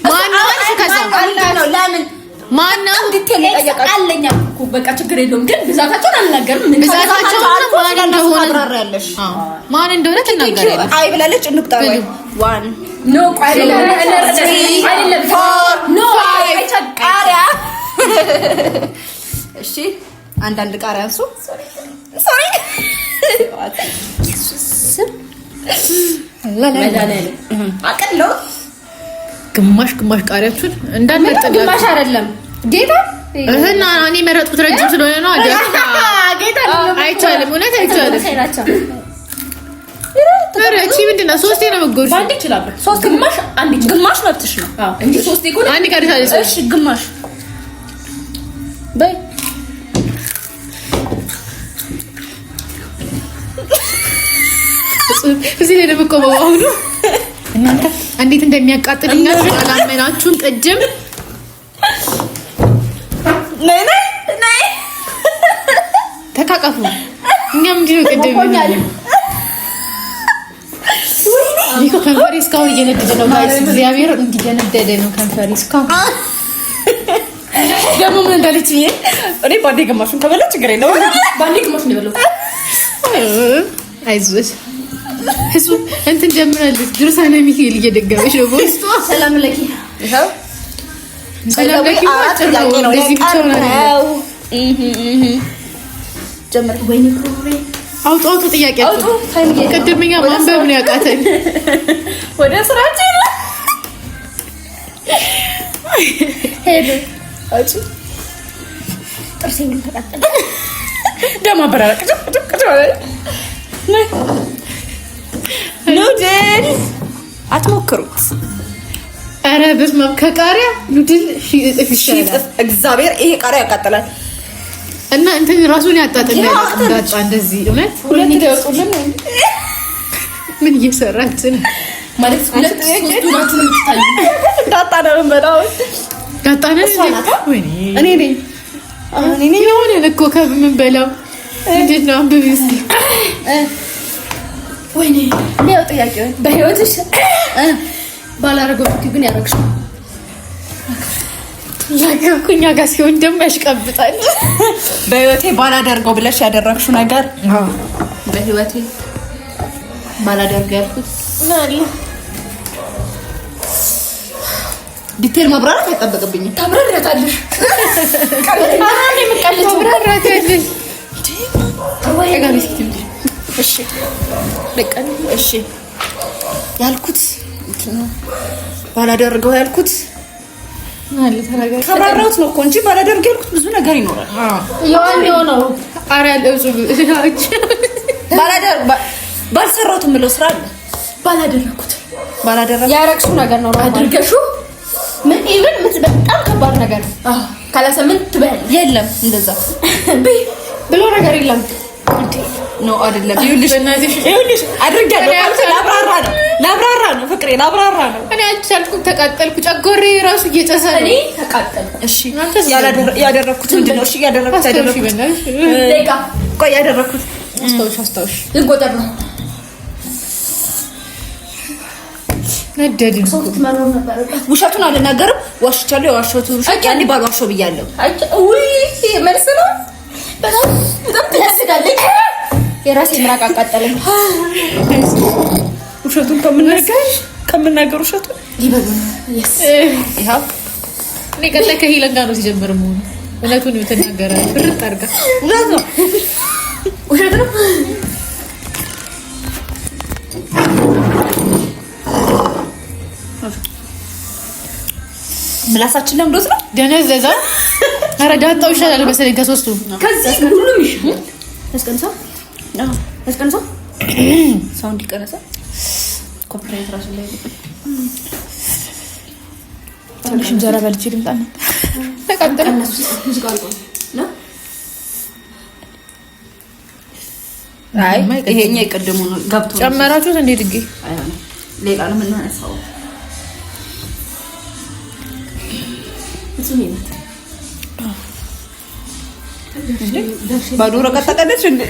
ማን ነው አልሽ? ከዛ ነው ለምን ማነው ዲቴል ጠየቃችሁ? አለኛ እኮ በቃ ችግር የለውም ግን ብዛታቸውን አልናገርም። ምን ብዛታቸውን ማን እንደሆነ ታብራሪያለሽ? ማን እንደሆነ ትናገራለሽ። አይ ብላለች እንቁጣ ወይ 1 ኖ አይደለም አይደለም 4 ኖ ቃሪያ እሺ አንዳንድ ቃሪያ አንሱ ሶሪ ለለለ አቀለው ግማሽ ቃሪያችሁን እንዳንመጥላችሁ ግማሽ አይደለም ጌታ እህና እኔ መረጥኩት ረጅም ስለሆነ ነው አይደል? ጌታ አይቻልም። እውነት አይቻልም። እቺ ምንድን ነው? ሶስቴ ነው መጎርሽ ባንዴ ይችላል። ሶስት ግማሽ አንድ ግማሽ መብትሽ ነው እንጂ ሶስቴ እኮ አንድ ቀርታለች። እሺ ግማሽ በይ እዚህ ላይ ደግሞ ቆመው አሁን እናንተ እንዴት እንደሚያቃጥልኛ አላመናችሁም። ቅድም ነይ ተቃቀፉ። እኛ ምንድን ነው ቅድም ይሄ ከንፈሬ እስካሁን እየነደደ ነው ጋይስ። እግዚአብሔር እንዲገነደደ ነው ከንፈሬ እስካሁን። ደግሞ ምን እንዳለችኝ እኔ ባንዴ ግማሹን ከበላ ችግር የለውም። ባንዴ ግማሹን ይበላው። አይዞሽ እሱ እንትን ጀምራለች። ድርሳነ ሚካኤል እየደገመች ነው በውስጧ። ሰላም ለኪ ይኸው ሰላም ለኪ ጥያቄ ነው ለዚህ ብቻ ነው ጀምር። ወይኔ ኮሬ አውጡ ጥያቄ አውጡ። ቅድምኛ ማንበብ ነው ያቃተኝ። ወደ ስራችን ሄዱ። አውጪ ጥርሴን ተቃጠለ። ደማ በራራ ቅጭ ኑድል አትሞክሩት። ኧረ በስመ አብ ከቃሪያ ኑድል እጥፍ ይሻላል። እግዚአብሔር ይሄ ቃሪያ ያቃጥላል እና እንትን ራሱን ያጣጥላል። እንዳጣ እንደዚህ እውነት ሁለት ይወጡልን ነው። ምን እየሰራችን ማለት ሁለት ሶስት ናችሁ የምትታዩ። ዳጣ ነው የምበላው። ዳጣ ነው ወይኔ እኔ ነኝ የሆነ እኮ ከምን በላው እንዴት ነው አንብቢ እስኪ። ወይኔ ነው ጥያቄው። በህይወትሽ ባላረገው ግን ያረግሽ ያገኩኛ ጋር ሲሆን ደግሞ ያሽቀብጣል። በህይወቴ ባላደርገው ብለሽ ያደረግሽው ነገር? በህይወቴ ባላደርገው ያልኩት ዲቴል ማብራራት አይጠበቅብኝም። ታብራራታለሽ። ታብራራታለሽ። እሺ ያልኩት ባላደርገው ያልኩት ካብራራሁት ነው እኮ እንጂ ባላደርገው ያልኩት ብዙ ነገር ይኖራል። የሆነው ባልሰራሁት የምለው ስራ አለ። ባላደረኩት ያረግሽው ነገር ነው አድርገሽው ምን ኢቭን በጣም ከባድ ነገር ካላሰምን ትበል የለም እንደዛ ብሎ ነገር የለም ነው አይደለም። ይኸውልሽ አድርጋለሁ። ላብራራ ነው ፍቅሬ፣ ላብራራ ነው። እኔ አልቻልኩም፣ ተቃጠልኩ። ጨጎሬ ራሱ እየጨሰ ነው። እኔ ተቃጠልኩ። እሺ ያደረኩት ምንድን ነው? እሺ ያደረኩት ቆይ ያደረኩት አስታውሽ ልቆጠር ነው። ነደድን። ውሸቱን አልናገርም። ዋሽቻለሁ። የዋሸሁት ውሸት ያኔ ባልዋሸው ብያለሁ። ውይ መልስ ነው። በጣም ትያስጋለች። የራሴ ምራቅ አቃጠለኝ። ውሸቱን ከምናገር ውሸቱን ሊበሉ ነው። ይኸው እኔ ቀጣይ ከሄለን ጋር ነው ሲጀምር መሆኑ። እውነቱን የምትናገረ ፍርጥ አድርጋ እውነት ነው ውሸት ነው። ምላሳችን ለምዶት ነው ደነዘዛ። ኧረ ዳጣው ይሻላል መሰለኝ ከሶስቱ። ከዚህ ሁሉም ይሻላል። አስቀንሳ ሳውንድ ይቀነሳ። ኮፒራይት ራሱ ላይ ትንሽ እንጀራ በልቼ ልምጣ ነው። ተቀጥታ ሙዚቃ አልቆ ነው። አይ ይሄኛ ይቀደሙ ነው ገብቶ ጨመራችሁት እንዴ? ድጌ አይሆንም። ሌላ ነው የምናነሳው። ባዶ ወረቀት ተቀደች እንዴ?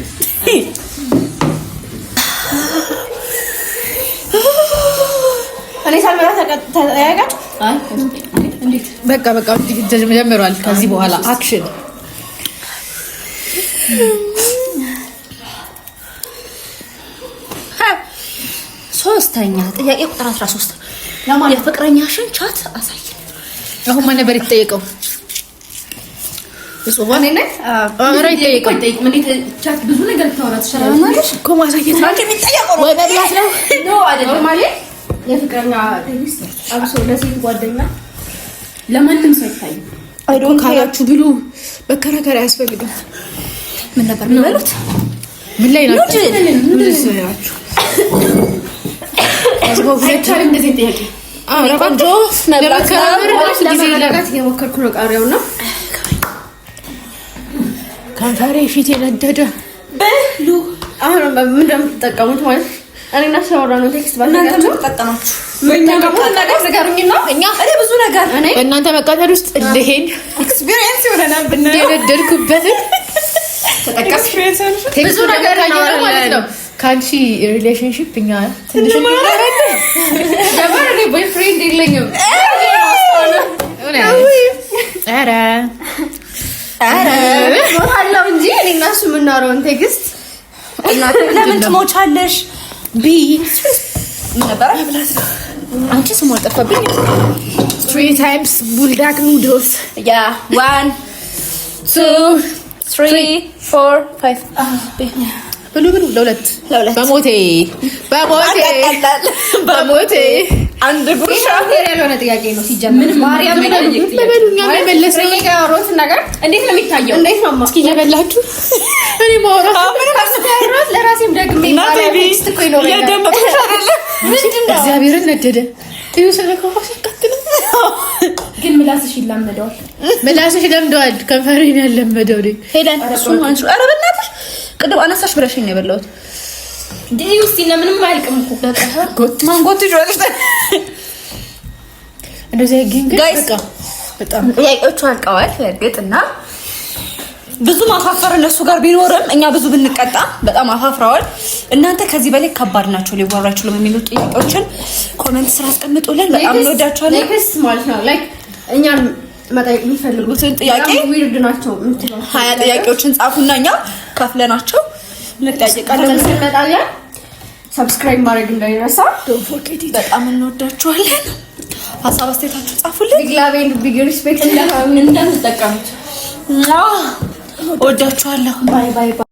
እኔ ሳልመራ ተያያጋችሁ? አይ እንዴት በቃ ጀምሯል። ከዚህ በኋላ አክሽን። ሶስተኛ ጥያቄ ቁጥር 13 ለማለት ፍቅረኛሽን ቻት አሳይ። አሁን ማን ነበር የተጠየቀው? እሱባኔ ነኝ። አረ ይጠይቀው ምን ቻት ብዙ ነገር ታወራት ይችላል ማለት እኮ ማሳየት ነው የሚጠየቀው ነው። ወደ ያስ ነው አይደለም ማለት የፍቅረኛ ቴክስት አብሶ ለሴት ጓደኛ ለማንም ሰው ይታይ አይዶን ካላችሁ ብሉ። መከራከር አያስፈልግም። ምን ነበር የሚበሉት? ምን ላይ ናችሁ? ምን ሰራችሁ? አዝቦ ፍሬቻል እንደዚህ ጥያቄ ቆንጆ ለመከራከር ጊዜ ለጋት የሞከርኩ ነው። ቃሪያውና ከንፈሬ ፊት የነደደ በሉ አሁን ምን እንደምትጠቀሙት ማለት እኔና ሰውራ ነው ቴክስት ባላችሁ ተጠቀማችሁ ምን ነገሩኝና እኛ እኔ ብዙ ነገር እኔ በእናንተ መቃጠል ውስጥ እንደሄድ ኤክስፒሪየንስ ይሆነናል። እንደነደድኩበት ተጠቀስ ብዙ ነገር ማለት ነው። ካንቺ ሪሌሽንሺፕ እኛ ትንሽ ነው ቦይፍሬንድ የለኝም። ኧረ ሞታለሁ እንጂ እኔ እና እሱ የምናወራውን ቴክስት ለምን ትሞቻለሽ? ቢ ምን ነበር አንቺ ስሟ ጠፋብኝ። 3 times ቡልዳክ ኑድልስ 1 2 3 4 5 ብሉ ለሁለት በሞቴ አንድ ጉርሻ ያልሆነ ጥያቄ ነው ሲጀምር። ማርያም በሉኛ መለሰኝ ያወሩት ነገር እንዴት ነው የሚታየው? እንዴት ነው እስኪ እየበላችሁ እኔ ማውራት ማስታወራት ለራሴም ደግሜ ቴክስት እኮ ነው ያደመጥሽ አይደለ? ምንድነው እግዚአብሔርን ነደደ እዩ ስለከፋሽ ቀጥል። ግን ምላስሽ ይላመደዋል። ምላስሽ ለምደዋል። ከንፈሬን ያለመደው ነው። ሄደን እሱ አንሱ። ኧረ በእናትሽ ቅድም አነሳሽ ብለሽኝ ነው የበላሁት። ዲዩ እስቲ ለምንም አይልቅም እኮ ማንጎት ይጆልሽ እንደዚህ ግን ጋይስ በጣም ጥያቄዎቹ አልቀዋል። እርግጥና ብዙ ማፋፈር እነሱ ጋር ቢኖርም እኛ ብዙ ብንቀጣ በጣም አፋፍረዋል። እናንተ ከዚህ በላይ ከባድ ናቸው ሊወራ አይችሉም የሚሉ ጥያቄዎችን ኮሜንት ስራ አስቀምጡልን። በጣም እንወዳቸዋለን። ኔክስት ማለት ነው ላይክ እኛን መጠየቅ የሚፈልጉትን ጥያቄ ዊርድ ናቸው የምትለው 20 ጥያቄዎችን ጻፉና እኛ ከፍለናቸው እንጠይቃለን። እንመጣለን። ሰብስክራይብ ማድረግ እንዳይረሳ። ዶንት ፎርጌት። በጣም እንወዳቸዋለን። ሀሳብ አስተያየታችሁ ጻፉልን። ቢግ ላቭ ኤንድ ቢግ ሪስፔክት እንደምትጠቀሙት ወዳችኋለሁ። ባይ ባይ ባይ።